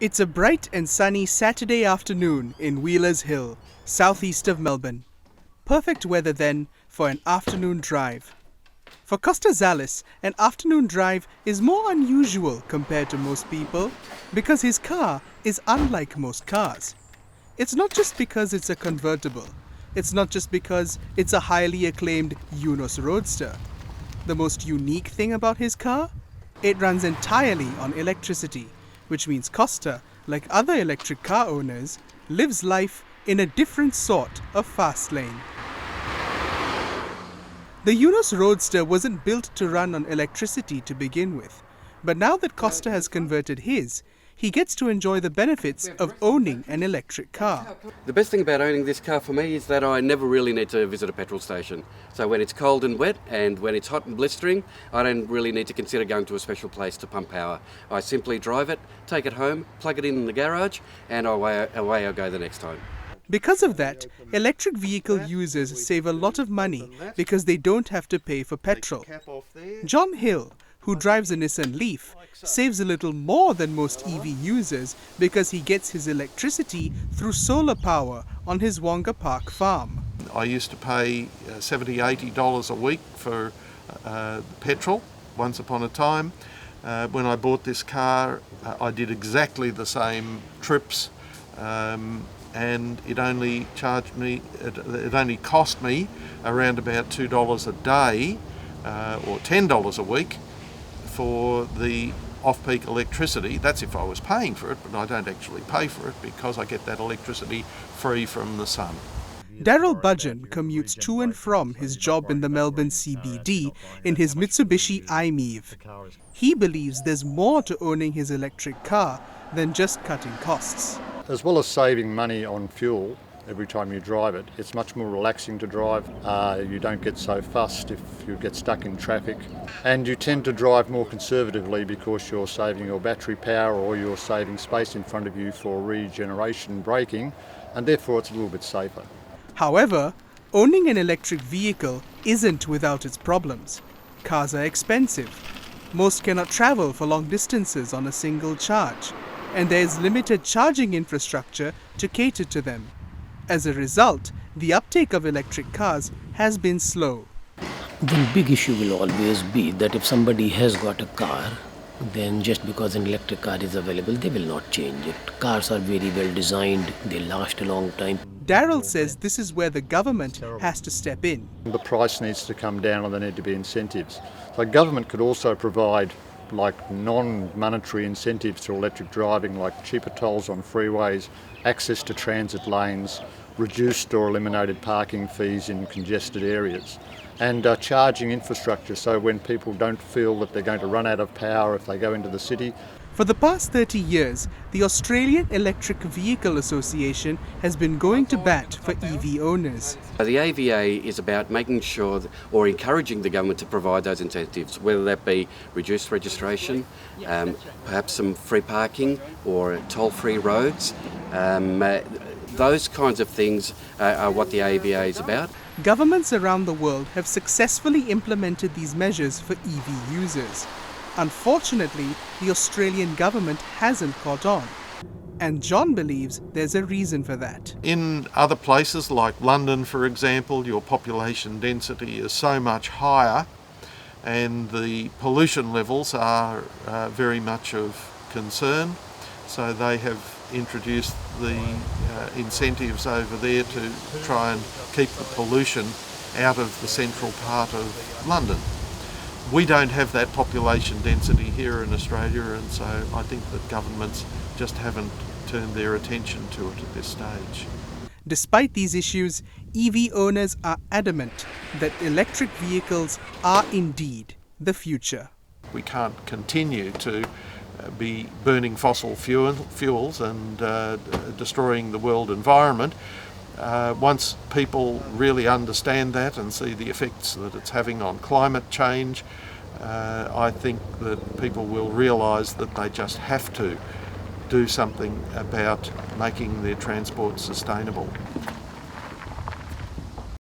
It's a bright and sunny Saturday afternoon in Wheelers Hill, southeast of Melbourne. Perfect weather then for an afternoon drive. For Costa Zales, an afternoon drive is more unusual compared to most people because his car is unlike most cars. It's not just because it's a convertible. It's not just because it's a highly acclaimed Yunos Roadster. The most unique thing about his car? It runs entirely on electricity, which means Costa, like other electric car owners, lives life in a different sort of fast lane. The Yunos Roadster wasn't built to run on electricity to begin with, but now that Costa has converted his, he gets to enjoy the benefits of owning an electric car. The best thing about owning this car for me is that I never really need to visit a petrol station. So when it's cold and wet and when it's hot and blistering, I don't really need to consider going to a special place to pump power. I simply drive it, take it home, plug it in the garage, and away I go the next time. Because of that, electric vehicle users save a lot of money because they don't have to pay for petrol. John Hill, who drives a Nissan Leaf, saves a little more than most EV users because he gets his electricity through solar power on his Wonga Park farm. I used to pay $70, $80 a week for petrol once upon a time. When I bought this car, I did exactly the same trips, and it only cost me around about $2 a day or $10 a week for the off-peak electricity. That's if I was paying for it, but I don't actually pay for it because I get that electricity free from the sun. Daryl Budgeon commutes to and from his job in the Melbourne CBD in his Mitsubishi i-MiEV. He believes there's more to owning his electric car than just cutting costs. As well as saving money on fuel every time you drive it, it's much more relaxing to drive. You don't get so fussed if you get stuck in traffic. And you tend to drive more conservatively because you're saving your battery power or you're saving space in front of you for regeneration braking, and therefore it's a little bit safer. However, owning an electric vehicle isn't without its problems. Cars are expensive. Most cannot travel for long distances on a single charge, and there is limited charging infrastructure to cater to them. As a result, the uptake of electric cars has been slow. The big issue will always be that if somebody has got a car, then just because an electric car is available, they will not change it. Cars are very well designed, they last a long time. Daryl says this is where the government has to step in. The price needs to come down and there need to be incentives. So government could also provide non-monetary incentives to electric driving, like cheaper tolls on freeways, access to transit lanes, reduced or eliminated parking fees in congested areas, and charging infrastructure so when people don't feel that they're going to run out of power if they go into the city. For the past 30 years, the Australian Electric Vehicle Association has been going to bat for EV owners. The AVA is about making sure or encouraging the government to provide those incentives, whether that be reduced registration, perhaps some free parking or toll-free roads. Those kinds of things are what the AVA is about. Governments around the world have successfully implemented these measures for EV users. Unfortunately, the Australian government hasn't caught on. And John believes there's a reason for that. In other places like London, for example, your population density is so much higher and the pollution levels are very much of concern. So they have introduced the incentives over there to try and keep the pollution out of the central part of London. We don't have that population density here in Australia, and so I think that governments just haven't turned their attention to it at this stage. Despite these issues, EV owners are adamant that electric vehicles are indeed the future. We can't continue to be burning fossil fuels and destroying the world environment. Once people really understand that and see the effects that it's having on climate change, I think that people will realise that they just have to do something about making their transport sustainable.